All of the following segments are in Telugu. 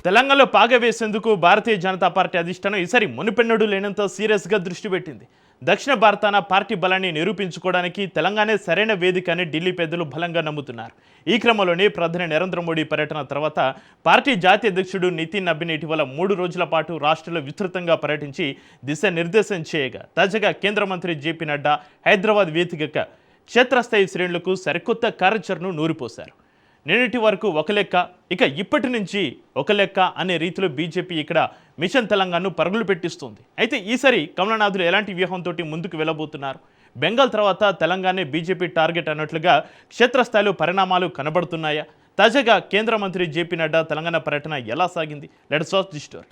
తెలంగాణలో పాగా వేసేందుకు భారతీయ జనతా పార్టీ అధిష్టానం ఈసారి మునిపెన్నడూ లేనంత సీరియస్గా దృష్టి పెట్టింది. దక్షిణ భారతాన పార్టీ బలాన్ని నిరూపించుకోవడానికి తెలంగాణే సరైన వేదిక అని ఢిల్లీ పెద్దలు బలంగా నమ్ముతున్నారు. ఈ క్రమంలోనే ప్రధాని నరేంద్ర మోడీ పర్యటన తర్వాత పార్టీ జాతీయ అధ్యక్షుడు నితిన్ నబీన్ ఇటీవల 3 రోజుల పాటు రాష్ట్రంలో విస్తృతంగా పర్యటించి దిశానిర్దేశం చేయగా, తాజాగా కేంద్ర మంత్రి జేపీ నడ్డా హైదరాబాద్ వేదికగా క్షేత్రస్థాయి శ్రేణులకు సరికొత్త కార్యాచరణను నూరిపోశారు. నిన్నటి వరకు ఒక లెక్క, ఇక ఇప్పటి నుంచి ఒక లెక్క అనే రీతిలో బీజేపీ ఇక్కడ మిషన్ తెలంగాణను పరుగులు పెట్టిస్తుంది. అయితే ఈసారి కమలనాథులు ఎలాంటి వ్యూహంతో ముందుకు వెళ్ళబోతున్నారు? బెంగాల్ తర్వాత తెలంగాణే బీజేపీ టార్గెట్ అన్నట్లుగా క్షేత్రస్థాయిలో పరిణామాలు కనబడుతున్నాయా? తాజాగా కేంద్ర మంత్రి జేపీ నడ్డా తెలంగాణ పర్యటన ఎలా సాగింది? Let's watch the story.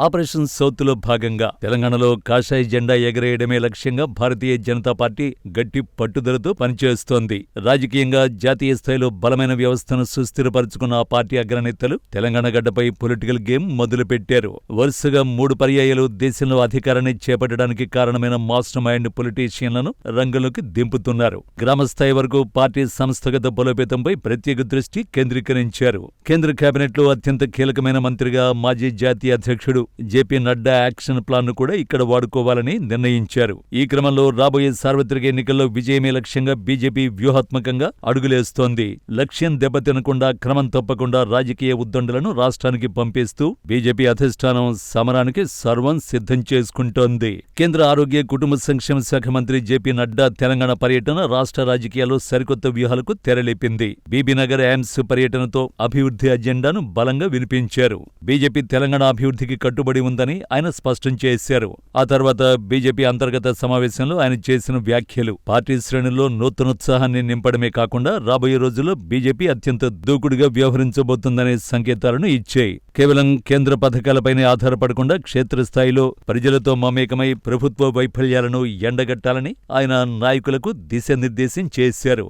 Operation సౌత్లో భాగంగా తెలంగాణలో కాషాయ జెండా ఎగరేయడమే లక్ష్యంగా భారతీయ జనతా పార్టీ గట్టి పట్టుదలతో పనిచేస్తోంది. రాజకీయంగా జాతీయ స్థాయిలో బలమైన వ్యవస్థను సుస్థిరపరుచుకున్న ఆ పార్టీ అగ్రనేతలు తెలంగాణ గడ్డపై పొలిటికల్ గేమ్ మొదలుపెట్టారు. వరుసగా 3 పర్యాయాలు దేశంలో అధికారాన్ని చేపట్టడానికి కారణమైన మాస్టర్ మైండ్ పొలిటీషియన్లను రంగంలోకి దింపుతున్నారు. గ్రామస్థాయి వరకు పార్టీ సంస్థాగత బలోపేతంపై ప్రత్యేక దృష్టి కేంద్రీకరించారు. కేంద్ర కేబినెట్లో అత్యంత కీలకమైన మంత్రిగా మాజీ జాతీయ అధ్యక్షుడు జేపీ నడ్డా యాక్షన్ ప్లాన్ ను కూడా ఇక్కడ వాడుకోవాలని నిర్ణయించారు. ఈ క్రమంలో రాబోయే సార్వత్రిక ఎన్నికల్లో విజయమే లక్ష్యంగా బీజేపీ వ్యూహాత్మకంగా అడుగులేస్తోంది. లక్ష్యం దెబ్బతినకుండా క్రమం తప్పకుండా రాజకీయ ఉద్దండులను రాష్ట్రానికి పంపిస్తూ బీజేపీ అధిష్టానం సమరానికి సర్వం సిద్ధం చేసుకుంటోంది. కేంద్ర ఆరోగ్య కుటుంబ సంక్షేమ శాఖ మంత్రి జేపీ నడ్డా తెలంగాణ పర్యటన రాష్ట్ర రాజకీయాల్లో సరికొత్త వ్యూహాలకు తెరలేపింది. బీబీనగర్ ఎయిమ్స్ పర్యటనతో అభివృద్ధి అజెండాను బలంగా వినిపించారు. బీజేపీ తెలంగాణ అభివృద్ధికి కట్టుబడి ఉందని ఆయన స్పష్టం చేశారు. ఆ తర్వాత బీజేపీ అంతర్గత సమావేశంలో ఆయన చేసిన వ్యాఖ్యలు పార్టీ శ్రేణుల్లో నూతనోత్సాహాన్ని నింపడమే కాకుండా రాబోయే రోజుల్లో బీజేపీ అత్యంత దూకుడుగా వ్యవహరించబోతుందనే సంకేతాలను ఇచ్చాయి. కేవలం కేంద్ర పథకాలపైనే ఆధారపడకుండా క్షేత్రస్థాయిలో ప్రజలతో మమేకమై ప్రభుత్వ వైఫల్యాలను ఎండగట్టాలని ఆయన నాయకులకు దిశానిర్దేశం చేశారు.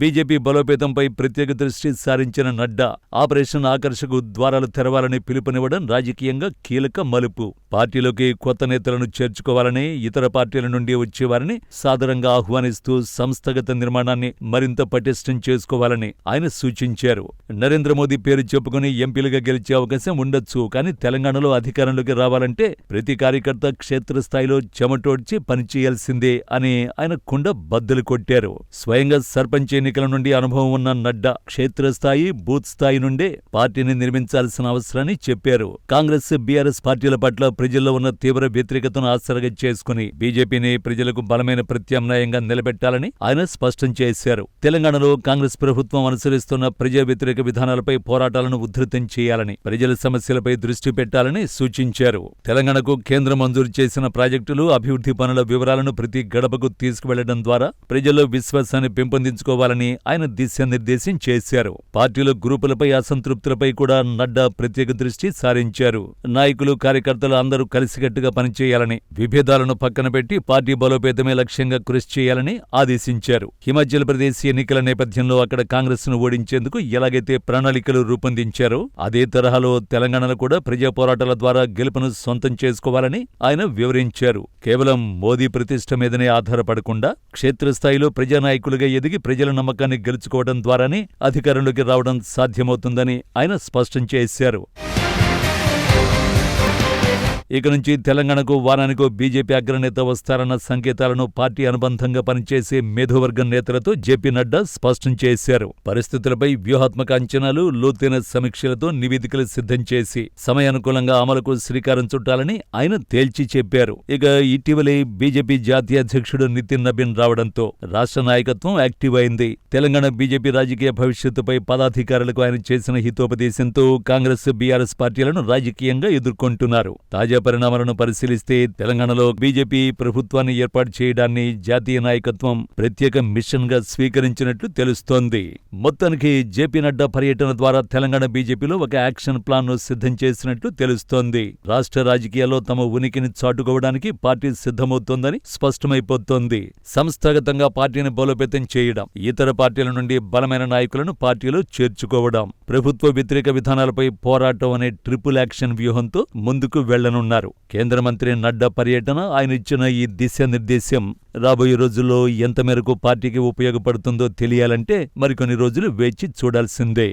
బీజేపీ బలోపేతంపై ప్రత్యేక దృష్టి సారించిన నడ్డా ఆపరేషన్ ఆకర్షకు ద్వారాలు తెరవాలని పిలుపునివ్వడం రాజకీయంగా కీలక మలుపు. పార్టీలోకి కొత్త నేతలను చేర్చుకోవాలని, ఇతర పార్టీల నుండి వచ్చేవారిని సాదరంగా ఆహ్వానిస్తూ సంస్థాగత నిర్మాణాన్ని మరింత పటిష్టం చేసుకోవాలని ఆయన సూచించారు. నరేంద్ర మోదీ పేరు చెప్పుకుని ఎంపీలుగా గెలిచే అవకాశం ఉండొచ్చు, కానీ తెలంగాణలో అధికారంలోకి రావాలంటే ప్రతి కార్యకర్త క్షేత్రస్థాయిలో చెమటోడ్చి పనిచేయాల్సిందే అని ఆయన కుండ బద్దలు కొట్టారు. స్వయంగా సర్పంచ్ ఎన్నికల నుండి అనుభవం ఉన్న నడ్డా క్షేత్రస్థాయి, బూత్ స్థాయి నుండే పార్టీని నిర్మించాల్సిన అవసరాన్ని చెప్పారు. కాంగ్రెస్, బీఆర్ఎస్ పార్టీల పట్ల ప్రజల్లో ఉన్న తీవ్ర వ్యతిరేకతను ఆసరగా చేసుకుని బీజేపీని ప్రజలకు బలమైన ప్రత్యామ్నాయంగా నిలబెట్టాలని ఆయన స్పష్టం చేశారు. తెలంగాణలో కాంగ్రెస్ ప్రభుత్వం అనుసరిస్తున్న ప్రజా వ్యతిరేక విధానాలపై పోరాటాలను ఉధృతం చేయాలని, ప్రజల సమస్యలపై దృష్టి పెట్టాలని సూచించారు. తెలంగాణకు కేంద్రం మంజూరు చేసిన ప్రాజెక్టులు, అభివృద్ధి పనుల వివరాలను ప్రతి గడపకు తీసుకువెళ్లడం ద్వారా ప్రజల్లో విశ్వాసాన్ని పెంపొందించుకోవాలని ఆయన దిశానిర్దేశం చేశారు. పార్టీలో గ్రూపులపై అసంతృప్తులపై కూడా నడ్డా ప్రత్యేక దృష్టి సారించారు. నాయకులు, కార్యకర్తలు అందరూ కలిసికట్టుగా పనిచేయాలని, విభేదాలను పక్కన పెట్టి పార్టీ బలోపేతమే లక్ష్యంగా కృషి చేయాలని ఆదేశించారు. హిమాచల్ ప్రదేశ్ ఎన్నికల నేపథ్యంలో అక్కడ కాంగ్రెస్ ను ఓడించేందుకు ఎలాగైతే ప్రణాళికలు రూపొందించారో అదే తరహాలో తెలంగాణలో కూడా ప్రజా పోరాటాల ద్వారా గెలుపును సొంతం చేసుకోవాలని ఆయన వివరించారు. కేవలం మోదీ ప్రతిష్ఠ మీదనే ఆధారపడకుండా క్షేత్రస్థాయిలో ప్రజానాయకులుగా ఎదిగి ప్రజల నమ్మకాన్ని గెలుచుకోవడం ద్వారానే అధికారంలోకి రావడం సాధ్యమవుతుందని ఆయన స్పష్టం చేశారు. ఇక నుంచి తెలంగాణకు వారానికో బీజేపీ అగ్రనేత వస్తారన్న సంకేతాలను పార్టీ అనుబంధంగా పనిచేసే మేధోవర్గం నేతలతో జేపీ నడ్డా స్పష్టం చేశారు. పరిస్థితులపై వ్యూహాత్మక అంచనాలు, లోతైన సమీక్షలతో నివేదికలు సిద్ధం చేసి సమయానుకూలంగా అమలుకు శ్రీకారం చుట్టాలని ఆయన తేల్చి చెప్పారు. ఇక ఇటీవలే బీజేపీ జాతీయ అధ్యక్షుడు నితిన్ నబీన్ రావడంతో రాష్ట్ర నాయకత్వం యాక్టివ్ అయింది. తెలంగాణ బీజేపీ రాజకీయ భవిష్యత్తుపై పదాధికారులకు ఆయన చేసిన హితోపదేశంతో కాంగ్రెస్, బీఆర్ఎస్ పార్టీలను రాజకీయంగా ఎదుర్కొంటున్నారు. తాజా పరిణామాలను పరిశీలిస్తే తెలంగాణలో బీజేపీ ప్రభుత్వాన్ని ఏర్పాటు చేయడాన్ని జాతీయ నాయకత్వం ప్రత్యేక మిషన్ గా స్వీకరించినట్లు తెలుస్తోంది. మొత్తానికి జేపీ నడ్డా పర్యటన ద్వారా తెలంగాణ బీజేపీలో ఒక యాక్షన్ ప్లాన్ ను సిద్ధం చేసినట్లు తెలుస్తోంది. రాష్ట్ర రాజకీయాల్లో తమ ఉనికిని చాటుకోవడానికి పార్టీ సిద్ధమవుతోందని స్పష్టమైపోతోంది. సంస్థాగతంగా పార్టీని బలోపేతం చేయడం, ఇతర పార్టీల నుండి బలమైన నాయకులను పార్టీలో చేర్చుకోవడం, ప్రభుత్వ వ్యతిరేక విధానాలపై పోరాటం అనే ట్రిపుల్ యాక్షన్ వ్యూహంతో ముందుకు వెళ్లనున్నారు. అన్నారు. కేంద్ర మంత్రి నడ్డా పర్యటన, ఆయన ఇచ్చిన ఈ దిశానిర్దేశం రాబోయే రోజుల్లో ఎంత మేరకు పార్టీకి ఉపయోగపడుతుందో తెలియాలంటే మరికొన్ని రోజులు వేచి చూడాల్సిందే.